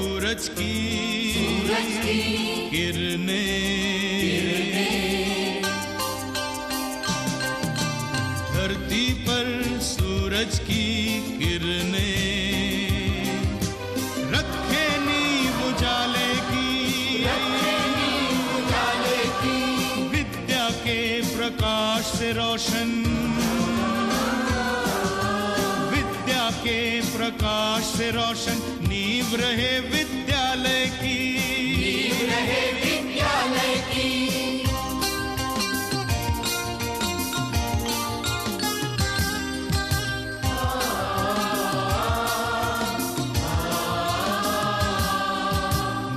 सूरज की किरणें, धरती पर सूरज की किरणें रखे नींव उजाले की, विद्या के प्रकाश से रोशन, विद्या के प्रकाश से रोशन नींव रहे विद्यालय की, नींव रहे विद्यालय की।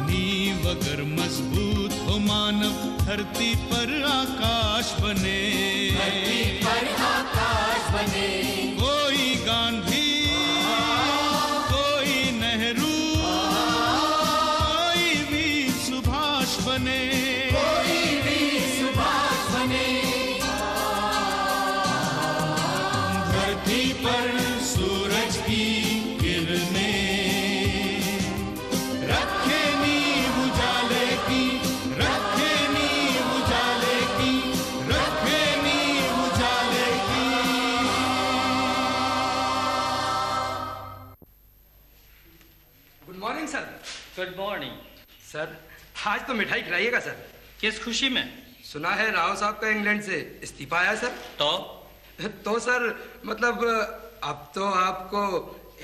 नींव अगर मजबूत हो मानव धरती पर आकाश बने, धरती पर आकाश बने। कोई गांधी, कोई नेहरू, कोई वीर सुभाष बने, कोई वीर सुभाष बने। धरती पर सूरज की किरणें रखे नींव उजाले की, रखे नींव उजाले की, रखे नींव उजाले की। Good morning sir. Good morning sir आज तो मिठाई खिलाइएगा सर। किस खुशी में? सुना है राव साहब का इंग्लैंड से इस्तीफा आया सर। तो सर मतलब अब तो आपको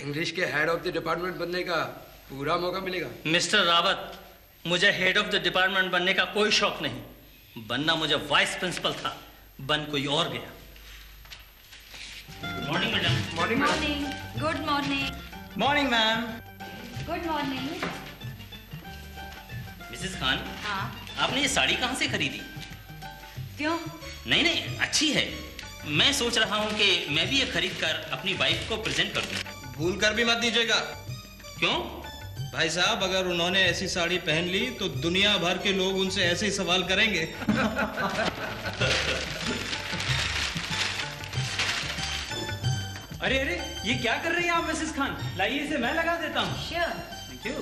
इंग्लिश के हेड ऑफ द डिपार्टमेंट बनने का पूरा मौका मिलेगा। मिस्टर रावत, मुझे हेड ऑफ द डिपार्टमेंट बनने का कोई शौक नहीं। बनना मुझे वाइस प्रिंसिपल था, बन कोई और गया। Good morning madam. Morning morning. Good morning. Morning ma'am. Good morning. Mrs Khan, हाँ आपने ये साड़ी कहाँ से खरीदी? क्यों? नहीं नहीं, अच्छी है। मैं सोच रहा हूँ कि मैं भी ये खरीद कर अपनी वाइफ को प्रेजेंट कर दूँ। भूल कर भी मत दीजिएगा। क्यों? भाई साहब अगर उन्होंने ऐसी साड़ी पहन ली तो दुनिया भर के लोग उनसे ऐसे ही सवाल करेंगे। अरे अरे ये क्या कर रही हैं आप मिसेस खान? लाइए इसे मैं लगा देता हूँ। Sure. Thank you.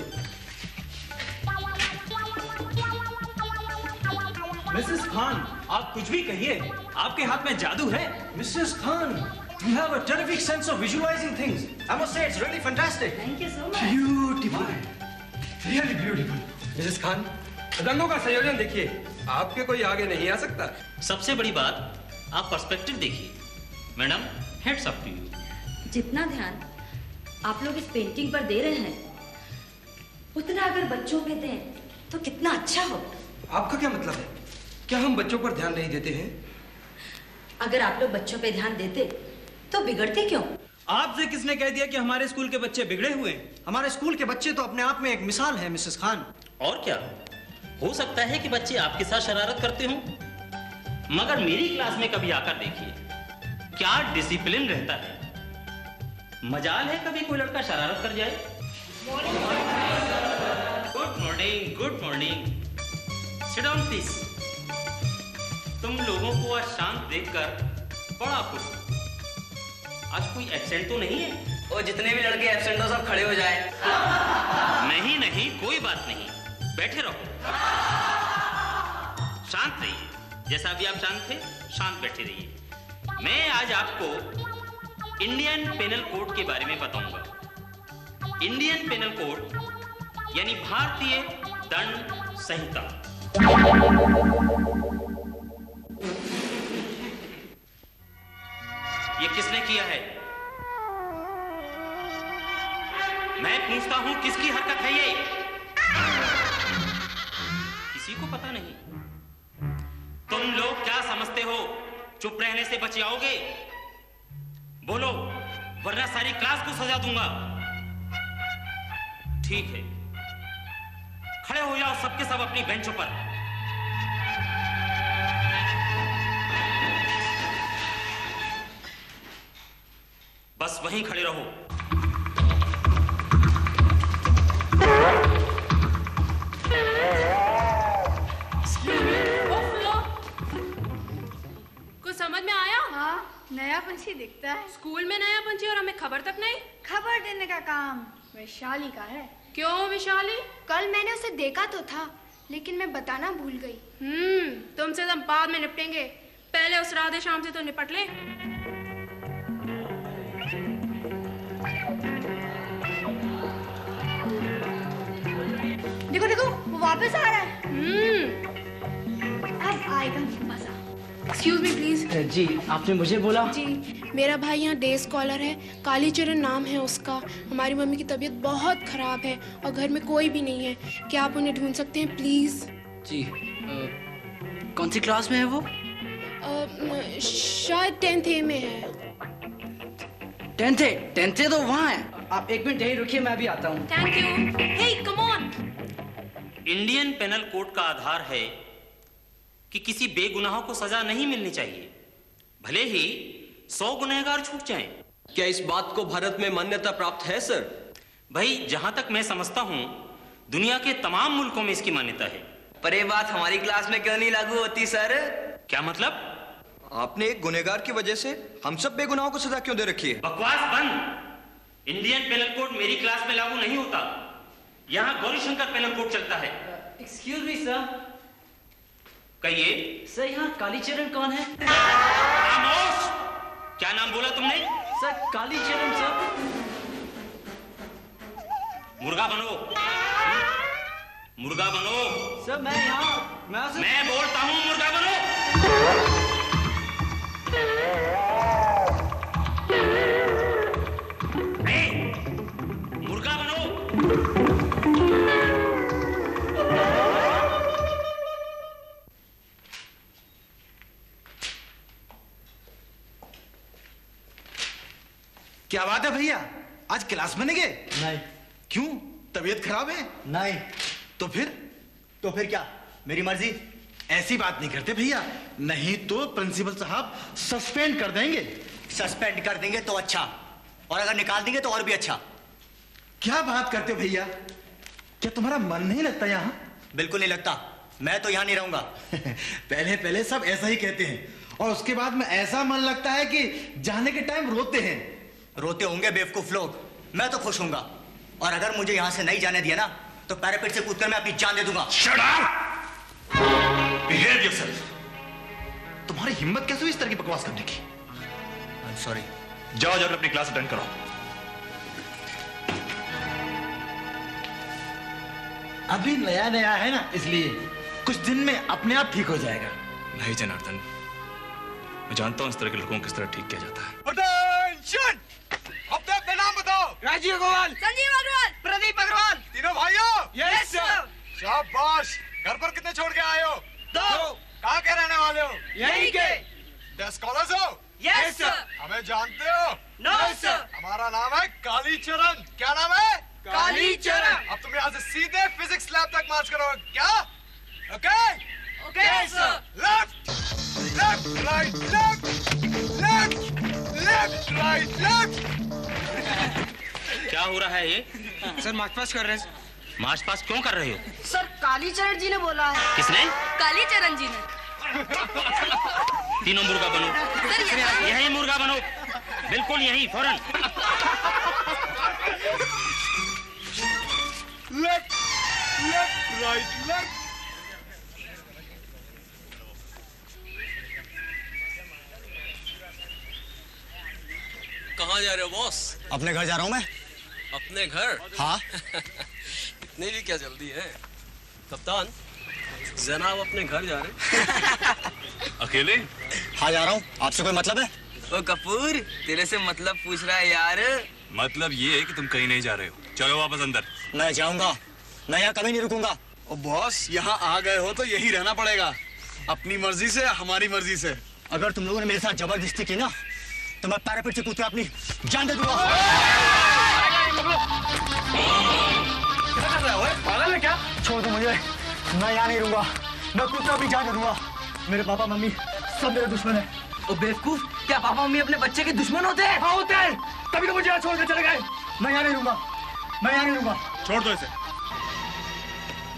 Mrs Khan आप कुछ भी कहिए, आपके हाथ में जादू है। Mrs. Khan, you have a terrific sense of visualizing things. I must say it's really fantastic. Thank you so much. Beautiful. Really beautiful. Mrs Khan रंगों का संयोजन देखिए, आपके कोई आगे नहीं आ सकता। सबसे बड़ी बात, आप पर्सपेक्टिव देखिए। Madam, heads up to you. जितना ध्यान आप लोग इस पेंटिंग पर दे रहे हैं, उतना अगर बच्चों पे दें तो कितना अच्छा हो। आपका क्या मतलब है? क्या हम बच्चों पर ध्यान नहीं देते हैं? अगर आप लोग बच्चों पे ध्यान देते तो बिगड़ते क्यों? आपसे किसने कह दिया कि हमारे स्कूल के बच्चे बिगड़े हुए हैं? हमारे स्कूल के बच्चे तो अपने आप में एक मिसाल है मिसेस खान। और क्या हो सकता है कि बच्चे आपके साथ शरारत करते हों, मगर मेरी क्लास में कभी आकर देखिए क्या डिसिप्लिन रहता है। मजाल है कभी कोई लड़का शरारत कर जाए। Good morning. Good morning. Sit down please. तुम लोगों को आज शांत देखकर बड़ा खुश हूं। आज कोई एब्सेंट तो नहीं है? और जितने भी लड़के एब्सेंट हो सब खड़े हो जाए। नहीं नहीं, कोई बात नहीं, बैठे रहो। शांत रहिए, जैसा अभी आप शांत थे, शांत बैठे रहिए। मैं आज आपको इंडियन पेनल कोड के बारे में बताऊंगा। इंडियन पेनल कोड यानी भारतीय दंड संहिता। ये किसने किया है? मैं पूछता हूं किसकी हरकत है ये? किसी को पता नहीं। तुम लोग क्या समझते हो चुप रहने से बच जाओगे? बोलो, वरना सारी क्लास को सजा दूंगा। ठीक है, खड़े हो जाओ सबके सब अपनी बेंचों पर। बस वहीं खड़े रहो। कुछ समझ में आया? हाँ, नया पंछी दिखता है। स्कूल में नया पंछी और हमें खबर तक नहीं। खबर देने का काम वैशाली का है। क्यों विशाली? कल मैंने उसे देखा तो था, लेकिन मैं बताना भूल गई। तुमसे हम बाद में निपटेंगे, पहले उस राधे श्याम से तो निपट ले। देखो देखो, वो वापस आ रहा है। अब आएगा मजा। Excuse me please. जी, आपने मुझे बोला? जी, मेरा भाई यहाँ डे स्कॉलर है, कालीचरण नाम है उसका। हमारी मम्मी की तबीयत बहुत खराब है और घर में कोई भी नहीं है। क्या आप उन्हें ढूंढ सकते हैं प्लीज? जी, कौन सी क्लास में है वो? शायद 10th A में है। 10th A तो वहाँ है। आप एक मिनट यहीं रुकिए, मैं अभी आता हूँ। Thank you. Hey come on. Indian penal code का आधार है कि किसी बेगुनाह को सजा नहीं मिलनी चाहिए, भले ही 100 गुनहगार छूट जाएं। क्या इस बात को भारत में मान्यता प्राप्त है सर? भाई, जहां तक मैं समझता हूं दुनिया के तमाम मुल्कों में इसकी मान्यता है। पर ये बात हमारी क्लास में क्यों नहीं लागू होती सर? क्या मतलब? आपने एक गुनहगार की वजह से हम सब बेगुनाहों को सजा क्यों दे रखी है? बकवास बंद। इंडियन पेनल कोड मेरी क्लास में लागू नहीं होता, यहाँ गौरीशंकर पेनल कोड चलता है। Excuse me sir. कहिए। सर, यहाँ कालीचरण कौन है? खामोश! क्या नाम बोला तुमने? Sir, Kalicharan sir. मुर्गा बनो, मुर्गा बनो। सर, मैं बोलता हूँ मुर्गा बनो। मुर्गा बनो। क्या बात है भैया, आज क्लास में नहीं गए? नहीं। क्यों, तबीयत खराब है? नहीं। तो फिर क्या, मेरी मर्जी? ऐसी बात नहीं करते भैया, नहीं तो प्रिंसिपल साहब सस्पेंड कर देंगे। सस्पेंड कर देंगे तो अच्छा, और अगर निकाल देंगे तो और भी अच्छा। क्या बात करते हो भैया, क्या तुम्हारा मन नहीं लगता यहाँ? बिल्कुल नहीं लगता, मैं तो यहाँ नहीं रहूंगा। पहले सब ऐसा ही कहते हैं, और उसके बाद में ऐसा मन लगता है कि जाने के टाइम रोते हैं। रोते होंगे बेवकूफ लोग, मैं तो खुश होऊंगा। और अगर मुझे यहाँ से नहीं जाने दिया ना, तो पैरापेट से कूदकर मैं अपनी जान दे दूंगा। Shut up! Behave yourself. तुम्हारी हिम्मत कैसे हुई इस तरह की बकवास करने की? I'm sorry. जाओ जाकर अपनी क्लास अटेंड करो। अभी नया नया है ना, इसलिए कुछ दिन में अपने आप ठीक हो जाएगा। नहीं जनार्दन, मैं जानता हूं इस तरह के लोगों को किस तरह ठीक किया जाता है। अटेंशन! अपने अपने नाम बताओ। राजीव अग्रवाल, संजीव अग्रवाल, प्रदीप अग्रवाल। तीनों भाइयों? Yes sir. शाबाश। घर पर कितने छोड़ के आए हो? 2। कहाँ के रहने वाले हो? यहीं के। डे स्कॉलर्स हो? Yes sir. हमें जानते हो? No sir. हमारा नाम है कालीचरण। क्या नाम है? कालीचरण। अब तुम यहाँ से सीधे फिजिक्स लैब तक मार्च करोगे क्या? Okay? Okay sir. Left, left, right, left, left, left, right, left. क्या हो रहा है ये? सर, मार्च पास्ट कर रहे हैं। मार्च पास्ट क्यों कर रहे हो? सर, कालीचरण जी ने बोला है। किसने? कालीचरण जी ने। तीनों मुर्गा बनो। यही मुर्गा बनो, बिल्कुल यही, फौरन। Left, left, right, left. कहाँ जा रहे हो बॉस? अपने घर जा रहा हूँ मैं। अपने घर? हाँ। इतनी भी क्या जल्दी है? कप्तान, जनाब अपने घर जा रहे? अकेले? हाँ, जा रहा हूँ। आपसे कोई मतलब है? ओ कपूर, तेरे से मतलब पूछ रहा है यार। मतलब ये है कि तुम कहीं नहीं जा रहे हो। चलो वापस अंदर। मैं जाऊंगा, मैं यहाँ कभी नहीं रुकूंगा। ओ बॉस, यहाँ आ गए हो तो यही रहना पड़ेगा, अपनी मर्जी से, हमारी मर्जी से। अगर तुम लोगों ने मेरे साथ जबरदस्ती की ना, तो मैं पैरापेट से कूदकर अपनी जान दे दूंगा। क्या कर रहा है? पागल है क्या? छोड़ दो मुझे, मैं यहाँ नहीं रहूंगा। मैं कूदकर अपनी जान दे दूंगा। मेरे पापा मम्मी सब मेरे दुश्मन है। ओ बेवकूफ, क्या पापा मम्मी अपने बच्चे के दुश्मन होते हैं? हाँ होते हैं, तभी तो मुझे यहाँ छोड़ के चले गए। मैं यहाँ नहीं रहूंगा, मैं यहाँ नहीं रहूंगा। छोड़ दो इसे।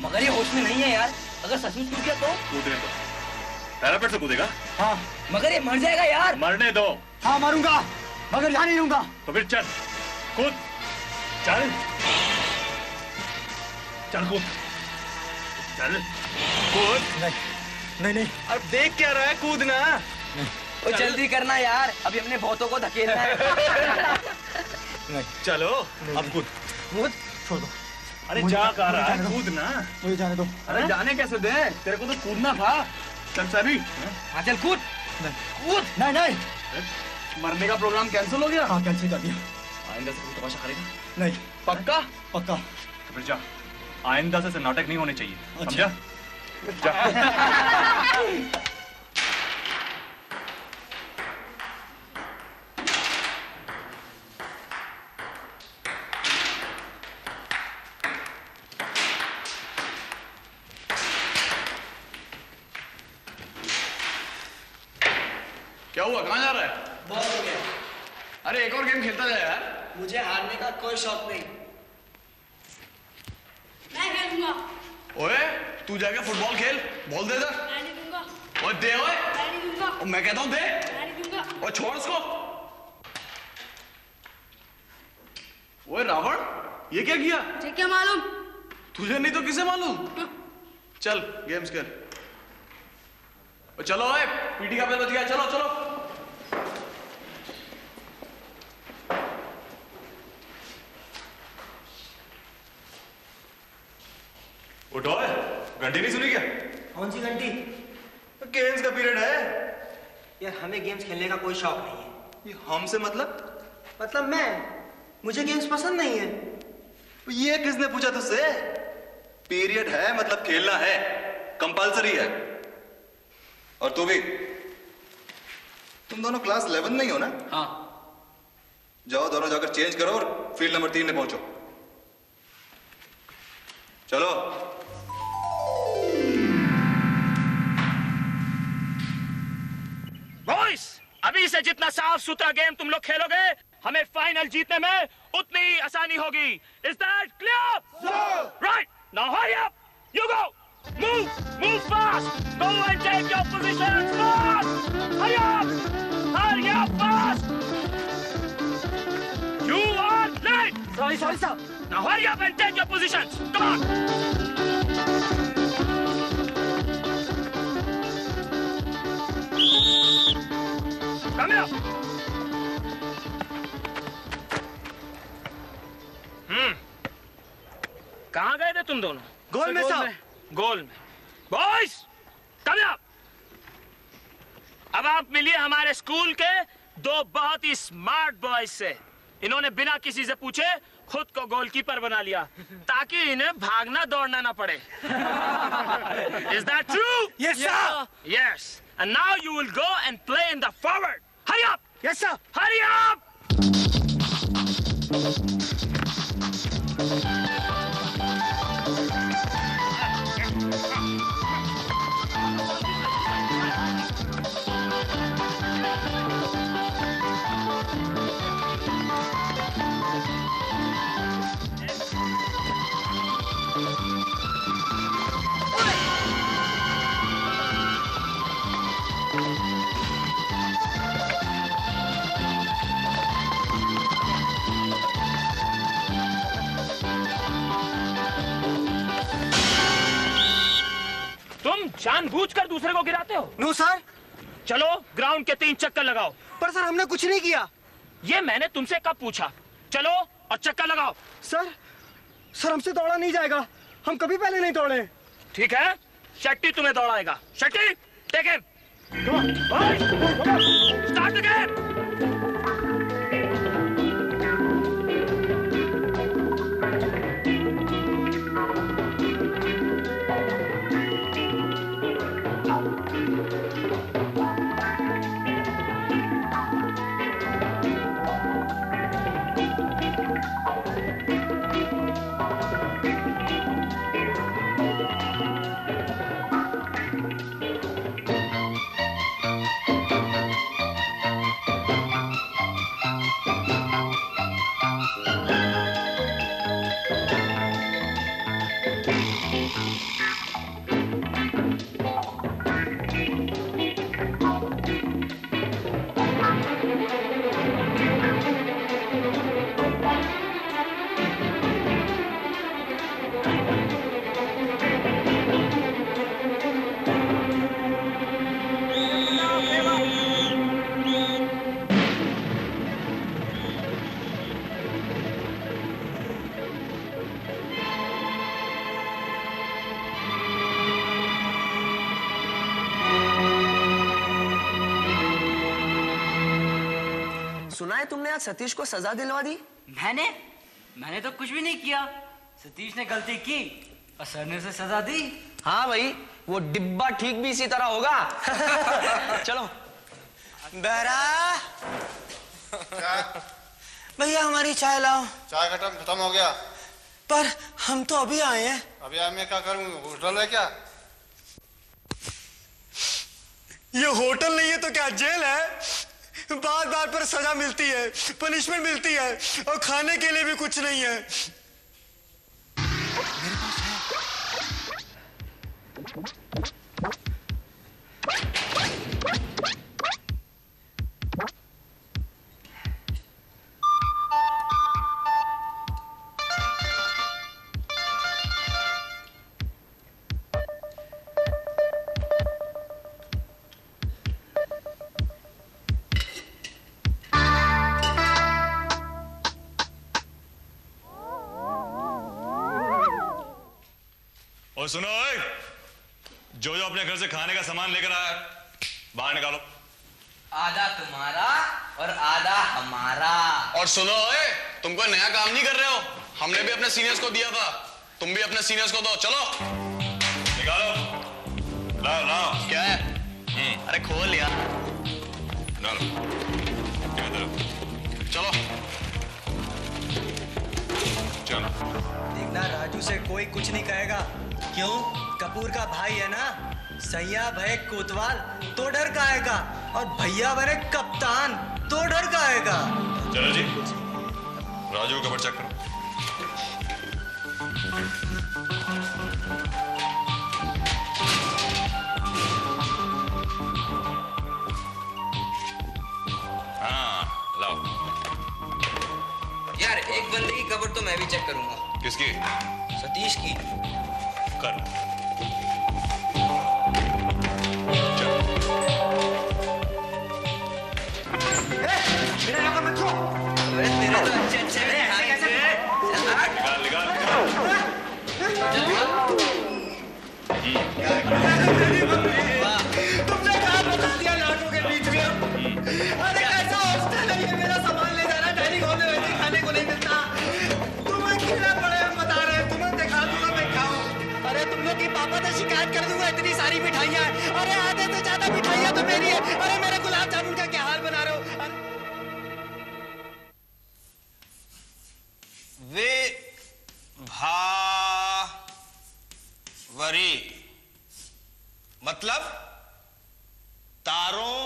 मगर ये होश में नहीं है यार, अगर सचमुच कूद गया तो? कूदने दो। पैरापेट से कूदेगा? हाँ। मगर ये मर जाएगा यार। मरने दो। हाँ मारूंगा, मगर यहाँ नहीं रहूंगा। तो फिर चल, कूद, चल। चल कूद। चल कूद। नहीं नहीं अब देख क्या रहा है, कूदना। वो जल्दी करना यार, अभी हमने बहुतों को धकेलना है। नहीं चलो अब कूद। कूद छोड़ दो। अरे जा कह रहा है, कूदना। मुझे जाने दो। अरे जाने कैसे दे, तेरे को तो कूदना था। चल सभी। हाँ चल कूद। कूद। नहीं नहीं मरने का प्रोग्राम कैंसिल हो गया। हाँ कैंसिल कर दिया। आइंदा से कोई तमाशा करेगा नहीं। पक्का? पक्का। तो फिर जा, आइंदा से नाटक नहीं होने चाहिए, समझा? क्या हुआ, कहाँ जा रहा है? बहुत हो गया। अरे एक और गेम खेलता जाए यार। मुझे हारने का कोई शौक नहीं। मैं खेलूंगा। ओए तू जाके फुटबॉल खेल, बॉल दे इधर। मैं नहीं दूंगा। ओए दे ओए। मैं नहीं दूंगा। और मैं कहता हूँ दे। मैं नहीं दूंगा। और छोड़ उसको। ओए रावण, ये क्या किया? मुझे क्या मालूम? तुझे नहीं तो किसे मालूम? चल गेम्स खेल। चलो ओए, पीटी का बेल बज गया, चलो चलो। उठो, घंटी नहीं सुनी क्या? कौन सी घंटी? गेम्स का पीरियड है यार, हमें गेम्स खेलने का कोई शौक नहीं है। ये हमसे मतलब मुझे गेम्स पसंद नहीं है। ये किसने पूछा तुझसे? पीरियड है मतलब खेलना है, कंपलसरी है। और तू भी, तुम दोनों क्लास 11 नहीं हो ना? हाँ। जाओ दोनों जाकर चेंज करो और फील्ड नंबर 3 में पहुंचो। चलो। बॉयज, अभी से जितना साफ सुथरा गेम तुम लोग खेलोगे, हमें फाइनल जीतने में उतनी ही आसानी होगी। Is that clear? Right, now hurry up, you go, move fast, go and take your positions fast, hurry up fast, you are late. Sorry sir. Now hurry up and take your positions, come on. Come here. कहाँ गए थे तुम दोनों? गोल में साहब। गोल में। Boys, come here. अब आप मिलिए हमारे स्कूल के दो बहुत ही स्मार्ट बॉयज से। इन्होंने बिना किसी से पूछे खुद को गोलकीपर बना लिया ताकि इन्हें भागना दौड़ना ना पड़े। Is that true? Yes sir. Yes. And now you will go and play in the forward. Hurry up. Yes sir. Hurry up. तुम जानबूझकर दूसरे को गिराते हो? No sir. चलो ग्राउंड के 3 चक्कर लगाओ। पर सर हमने कुछ नहीं किया। ये मैंने तुमसे कब पूछा? चलो और चक्कर लगाओ। सर हमसे दौड़ा नहीं जाएगा, हम कभी पहले नहीं दौड़े। ठीक है, शट्टी तुम्हें दौड़ाएगा। Shetty, take him. Start the game. सुना है तुमने आज सतीश को सजा दिलवा दी? मैंने तो कुछ भी नहीं किया। सतीश ने गलती की और सर ने उसे सजा दी। हाँ भाई, वो डिब्बा ठीक भी इसी तरह होगा। चलो। बहरा भैया हमारी चाय लाओ। चाय खत्म हो गया। पर हम तो अभी आए हैं। अभी आए मैं क्या करूं? होटल है क्या? ये होटल नहीं है तो क्या जेल है? बार बार पर सजा मिलती है, पनिशमेंट मिलती है और खाने के लिए भी कुछ नहीं है। मेरे पास है। और सुनो ओए, जो अपने घर से खाने का सामान लेकर आया बाहर निकालो। आधा तुम्हारा और आधा हमारा। और सुनो ओए, तुम कोई नया काम नहीं कर रहे हो, हमने भी अपने सीनियर्स को दिया था, तुम भी अपने सीनियर्स को दो। चलो निकालो। लाओ लाओ। क्या है? अरे खोल यार। डालो। चलो चलो। देखना राजू से कोई कुछ नहीं कहेगा। क्यों? कपूर का भाई है ना। सैया भय कोतवाल तो डर का आएगा और भैया बने कप्तान तो डर का आएगा। चलो जी, राजू का कवर चेक करो। हाँ लाओ। यार एक बंदे की कवर तो मैं भी चेक करूंगा। किसकी? सतीश की। कर। मेरा यहाँ पर मत छो। अरे तेरे तो अच्छे तुमने कहा बता दिया लाडू के बीच में। अरे कैसा हॉस्टल है ये? मेरा सामान ले जाना, डाइनिंग हॉल में वैसे खाने को नहीं मिलता। तुम अकेला पड़े हम बता रहे हैं, तुम्हें दिखा दूंगा मैं खाऊं। अरे तुम लोग की पापा से शिकायत कर दूंगा, इतनी सारी मिठाइयाँ। अरे आधे से ज्यादा मिठाइयाँ तो मेरी है। अरे मेरे गुलाब जामुन का क्या हाल बना रहे हो? विभावरी मतलब तारों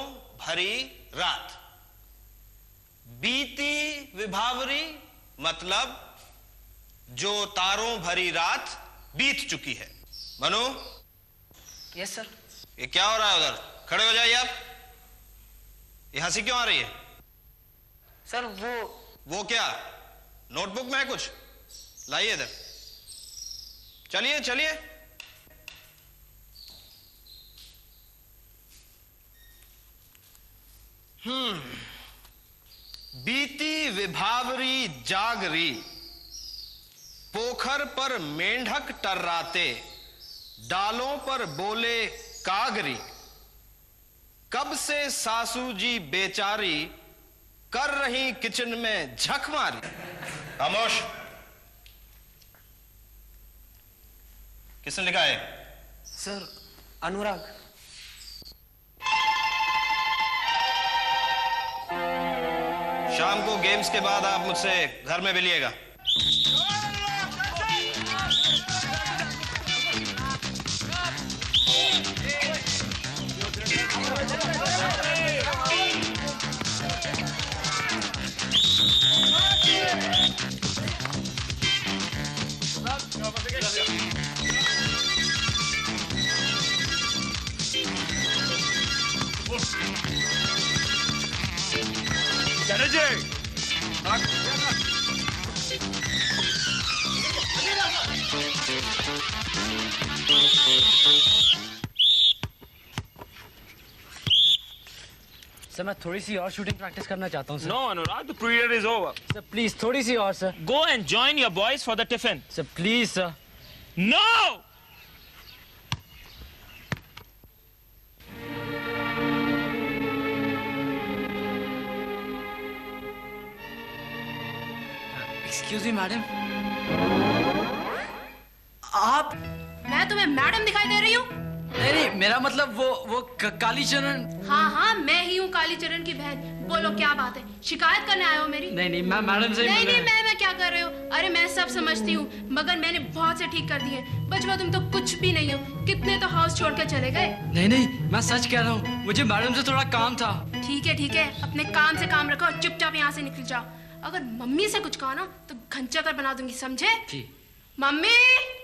भरी रात। बीती विभावरी मतलब जो तारों भरी रात बीत चुकी है। मनु। Yes sir. ये क्या हो रहा है उधर? खड़े हो जाइए आप। ये हंसी क्यों आ रही है? सर वो क्या नोटबुक में है कुछ? लाइए इधर। चलिए चलिए। बीती विभावरी जागरी, पोखर पर मेंढक टर्राते, डालों पर बोले कागरी। कब से सासू जी बेचारी, कर रही किचन में झक मारी। खामोश। किसने लिखा है? सर अनुराग। शाम को गेम्स के बाद आप मुझसे घर में मिलिएगा। सर मैं थोड़ी सी और शूटिंग प्रैक्टिस करना चाहता हूँ sir. No, Anurag, the period is over. Sir please थोड़ी सी और sir. Go and join your boys for the tiffin. Sir please sir. No! Excuse me madam, आप? मैं तुम्हें मैडम दिखाई दे रही हूँ? नहीं, मेरा मतलब वो कालीचरण। हाँ, मैं ही हूँ कालीचरण की बहन। बोलो क्या बात है, शिकायत करने आए हो मेरी? नहीं, मैं मैडम से नहीं, मैं क्या कर रहे हो? अरे मैं सब समझती हूँ, मगर मैंने बहुत से ठीक कर दिए। बचवा तुम तो कुछ भी नहीं हो, कितने तो हाउस छोड़ कर चले गए। नहीं, मैं सच कह रहा हूँ, मुझे मैडम से थोड़ा काम था। ठीक है, अपने काम से काम रखो, चुपचाप यहाँ से निकल जाओ। अगर मम्मी से कुछ कहा ना तो घंचा कर बना दूंगी, समझे? मम्मी,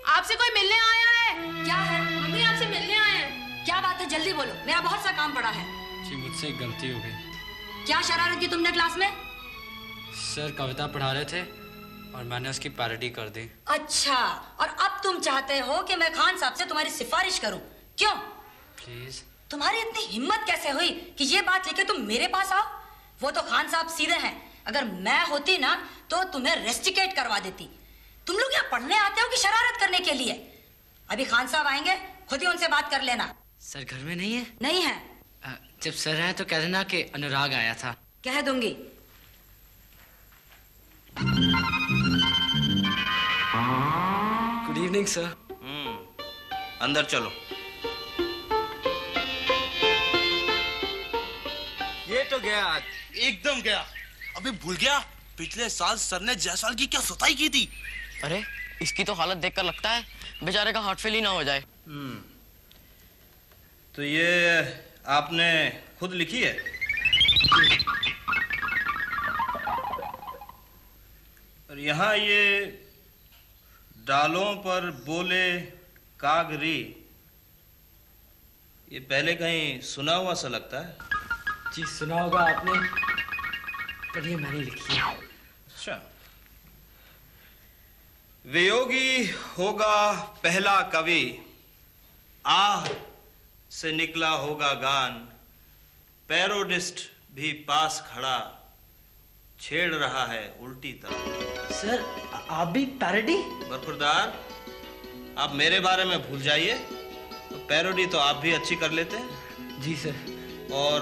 आपसे कोई मिलने आया है। क्या है? मम्मी आपसे मिलने आए हैं। क्या बात है, जल्दी बोलो, मेरा बहुत सा काम पड़ा है। जी मुझसे एक गलती हो गई। क्या शरारत की तुमने क्लास में? सर कविता पढ़ा रहे थे और मैंने उसकी पैरोडी कर दी। अच्छा, और अब तुम चाहते हो कि मैं खान साहब से तुम्हारी सिफारिश करूं? क्यों? प्लीज। तुम्हारी इतनी हिम्मत कैसे हुई कि ये बात लेके तुम मेरे पास आओ? वो तो खान साहब सीधे हैं, अगर मैं होती ना तो तुम्हें रेस्टिकेट करवा देती। तुम लोग यहाँ पढ़ने आते हो कि शरारत करने के लिए? अभी खान साहब आएंगे, खुद ही उनसे बात कर लेना। सर घर में नहीं है? नहीं है। जब सर है तो कह देना कि अनुराग आया था। कह दूंगी। Good evening sir. अंदर चलो। ये तो गया, एकदम गया। अबे भूल गया, पिछले साल सर ने जायसवाल की क्या सुताई की थी। अरे इसकी तो हालत देखकर लगता है बेचारे का हार्ट फेल ही ना हो जाए। तो ये आपने खुद लिखी है? और यहाँ ये डालों पर बोले कागरी, ये पहले कहीं सुना हुआ सा लगता है। जी सुना होगा आपने, पर ये मैंने लिखी है। अच्छा। वियोगी होगा पहला कवि, आह से निकला होगा गान, पैरोडिस्ट भी पास खड़ा छेड़ रहा है उल्टी तरह। सर आप भी पैरोडी? बरखुरदार, आप मेरे बारे में भूल जाइए, तो पैरोडी तो आप भी अच्छी कर लेते हैं। जी सर। और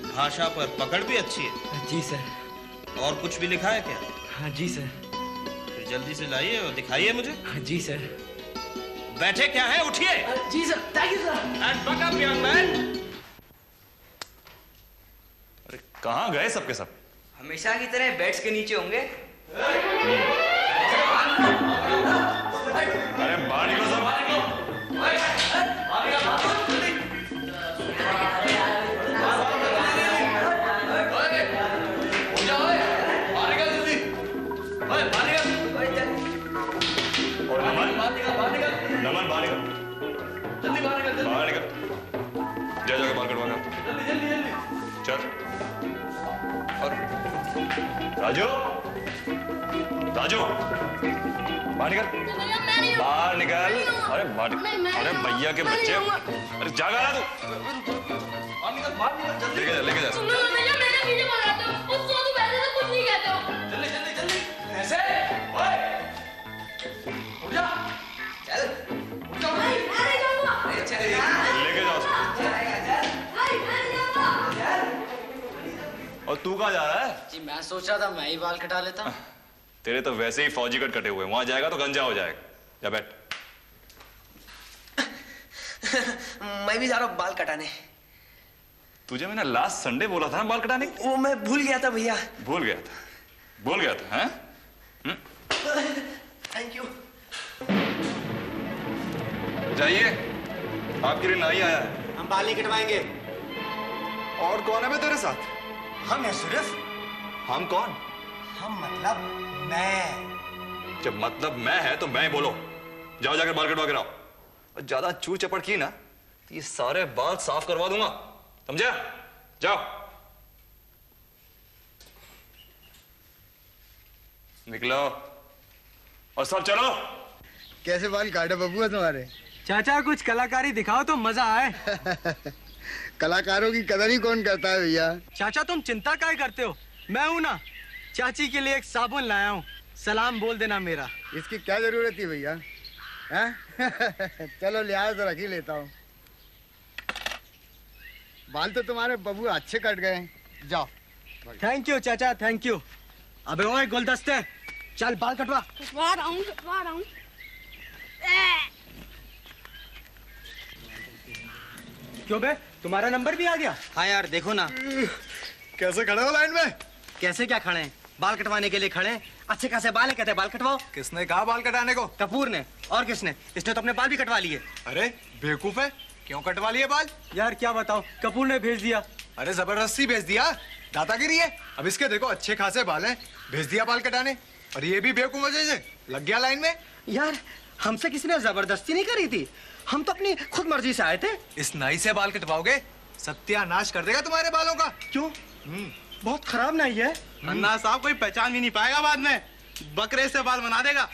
भाषा पर पकड़ भी अच्छी है। जी सर। और कुछ भी लिखा है क्या? हाँ जी सर। फिर जल्दी से लाइए और दिखाइए मुझे। हाँ जी सर। बैठे क्या है, उठिए। जी sir, thank you sir. And buck up young man. अरे कहाँ गए सबके सब? हमेशा की तरह बेड्स के नीचे होंगे। अरे बाहर निकलो सब। नमन बाहर निकल, जल्दी बाहर निकल, बाहर निकल, जा जाकर बाल कटवा कर चल। और राजू, राजू बाहर निकल, बाहर निकल। अरे बाहर, अरे भैया के बच्चे, अरे जागा ना तू, लेके जा जल्दी जल्दी जल्दी। ऐसे उठ जा, चल लेके जाओ। और तू कहाँ जा रहा है? जी मैं सोच रहा था मैं ही बाल कटा लेता। तेरे तो वैसे ही फौजी कट कटे हुए, वहां जाएगा तो गंजा हो जाएगा। जा बैठ। मैं भी जा रहा हूँ बाल कटाने। तुझे मैंने लास्ट संडे बोला था ना बाल कटाने? वो मैं भूल गया था भैया। भूल गया था हैं? Thank you. जाइए, आपके लिए नाई आया है। हम बाल नहीं कटवाएंगे। और कौन है बे तेरे साथ? हम हैं सिर्फ। हम कौन? हम मतलब मैं। जब मतलब मैं है तो मैं बोलो। जाओ जाकर बाल कटवा के लाओ। और ज्यादा चूर चपड़ की ना तो ये सारे बाल साफ करवा दूंगा, समझा? जाओ निकलो और सब चलो। कैसे बाल काटे बबुआ तुम्हारे? चाचा कुछ कलाकारी दिखाओ तो मजा आए। कलाकारों की कदर ही कौन करता है भैया। चाचा तुम चिंता काहे करते हो, मैं हूं ना। चाची के लिए एक साबुन लाया हूँ, सलाम बोल देना मेरा। इसकी क्या जरूरत थी भैया? चलो लिहाज रख ही लेता हूँ। बाल तो तुम्हारे बबुआ अच्छे कट गए, जाओ। थैंक यू चाचा, थैंक यू। अबे ओए गुलदस्ते, चल बाल कटवा। कटवा रहा हूँ। क्यों बे, तुम्हारा नंबर भी आ गया? हाँ यार देखो ना। कैसे खड़े हो लाइन में? कैसे क्या खड़े हैं? बाल कटवाने के लिए खड़े हैं। अच्छे खासे बाल है, कहते हैं बाल कटवाओ। किसने कहा बाल कटाने को? कपूर ने। और किसने? इसने तो अपने बाल भी कटवा लिए। अरे बेवकूफ है, क्यों कटवा लिए बाल? यार क्या बताओ, कपूर ने भेज दिया। अरे जबरदस्ती भेज दिया, दादागिरी है। अब इसके देखो अच्छे खासे बाल हैं, भेज दिया बाल कटाने। और ये भी बेवकूफ वजह से लग गया लाइन में। यार हमसे किसी ने जबरदस्ती नहीं करी थी, हम तो अपनी खुद मर्जी से आए थे। इस नाई से बाल कटवाओगे, सत्यानाश कर देगा तुम्हारे बालों का। क्यों? बहुत खराब नाई है। अन्ना साहब कोई पहचान भी नहीं पाएगा बाद में, बकरे से बाल बना देगा।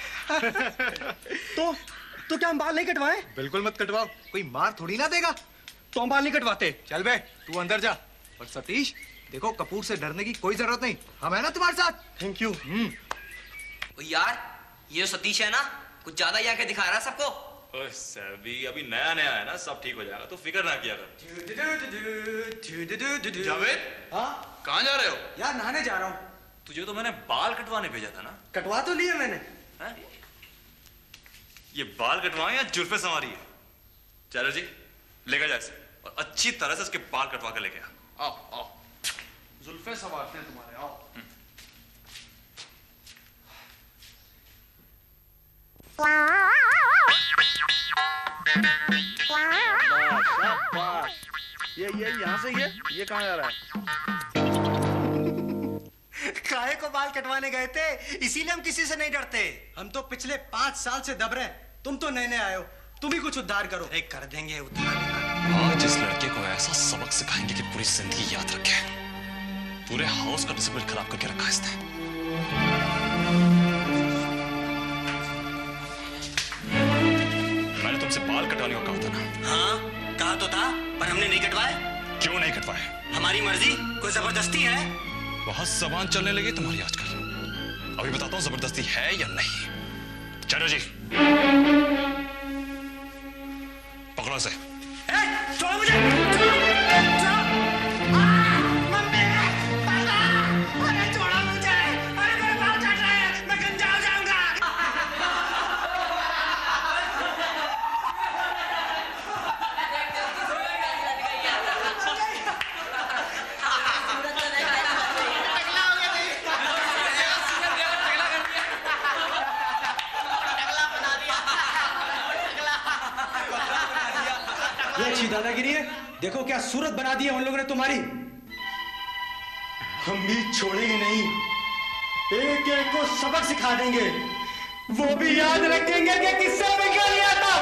तो क्या हम बाल नहीं कटवाएं? बिल्कुल मत कटवाओ, कोई मार थोड़ी ना देगा। तो हम बाल नहीं कटवाते। चल बे तू अंदर जा। और सतीश देखो, कपूर से डरने की कोई जरूरत नहीं, हम है ना तुम्हारे साथ। Thank you. यार ये सतीश है ना, कुछ ज्यादा ही आके दिखा रहा है सबको। अभी नया नया है ना, सब ठीक हो जाएगा, तो फिक्र ना किया कर। जावेद, हाँ कहाँ जा रहे हो? यार नहाने जा रहा हूँ। तुझे तो मैंने बाल कटवाने भेजा था ना। कटवा तो लिए मैंने। है? ये बाल कटवाए या जुल्फे संवारी है? चलो जी लेकर जा इसे और अच्छी तरह से इसके बाल कटवा कर लेके आ। आओ जुल्फे संवारते हैं तुम्हारे, आओ। ये यहाँ से ये कहाँ जा रहा है? काहे को बाल कटवाने गए थे, इसीलिए हम किसी से नहीं डरते। हम तो पिछले 5 साल से दब रहे, तुम तो नए नए आए हो, तुम ही कुछ उद्धार करो। एक कर देंगे उद्धार। आज इस लड़के को ऐसा सबक सिखाएंगे कि पूरी जिंदगी याद रखे। पूरे हाउस का डिसिप्लिन खराब करके रखा इसने। मैंने तुमसे बाल कटवाने को कहा था ना? हाँ कहा तो था, पर हमने नहीं कटवाए। क्यों नहीं कटवाए? हमारी मर्जी, कोई जबरदस्ती है? बहुत जबान चलने लगी तुम्हारी आजकल। अभी बताता हूँ जबरदस्ती है या नहीं। चलो जी पकड़ो से। छोड़ो मुझे। अच्छी दादागिरी है, देखो क्या सूरत बना दी है उन लोगों ने तुम्हारी। हम भी छोड़ेंगे नहीं, एक एक को सबक सिखा देंगे, वो भी याद रखेंगे कि किससे बिगड़ गया था।